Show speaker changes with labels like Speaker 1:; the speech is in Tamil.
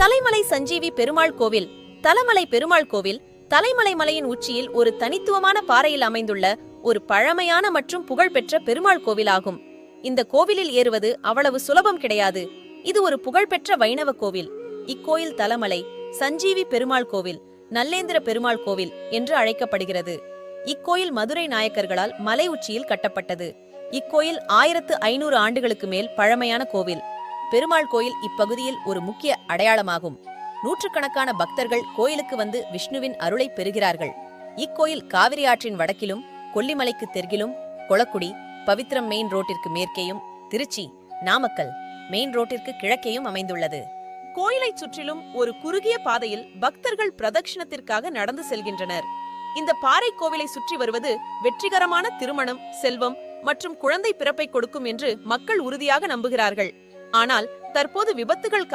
Speaker 1: தலைமலை சஞ்சீவி பெருமாள் கோவில். தலமலை பெருமாள் கோவில் தலைமலை மலையின் உச்சியில் ஒரு தனித்துவமான பாறையில் அமைந்துள்ள ஒரு பழமையான மற்றும் புகழ்பெற்ற பெருமாள் கோவிலாகும். இந்த கோவிலில் ஏறுவது அவ்வளவு சுலபம் கிடையாது. இது ஒரு புகழ்பெற்ற வைணவ கோவில். இக்கோயில் தலமலை சஞ்சீவி பெருமாள் கோவில், நல்லேந்திர பெருமாள் கோவில் என்று அழைக்கப்படுகிறது. இக்கோயில் மதுரை நாயக்கர்களால் மலை உச்சியில் கட்டப்பட்டது. இக்கோயில் 1500 ஆண்டுகளுக்கு மேல் பழமையான கோவில். பெருமாள் கோயில் இப்பகுதியில் ஒரு முக்கிய அடையாளமாகும். நூற்றுக்கணக்கான பக்தர்கள் கோயிலுக்கு வந்து விஷ்ணுவின் அருளை பெறுகிறார்கள். இக்கோயில் காவிரி ஆற்றின் வடக்கிலும், கொல்லிமலைக்கு தெற்கிலும், கொளக்குடி பவித்ரம் மெயின் ரோட்டிற்கு மேற்கேயும், திருச்சி நாமக்கல் மெயின் ரோட்டிற்கு கிழக்கேயும் அமைந்துள்ளது. கோயிலை சுற்றிலும் ஒரு குறுகிய பாதையில் பக்தர்கள் பிரதட்சணத்திற்காக நடந்து செல்கின்றனர். இந்த பாறை கோவிலை சுற்றி வருவது வெற்றிகரமான திருமணம், செல்வம் மற்றும் குழந்தை பிறப்பை கொடுக்கும் என்று மக்கள் உறுதியாக நம்புகிறார்கள். ஆனால் தற்போது விபத்துகள்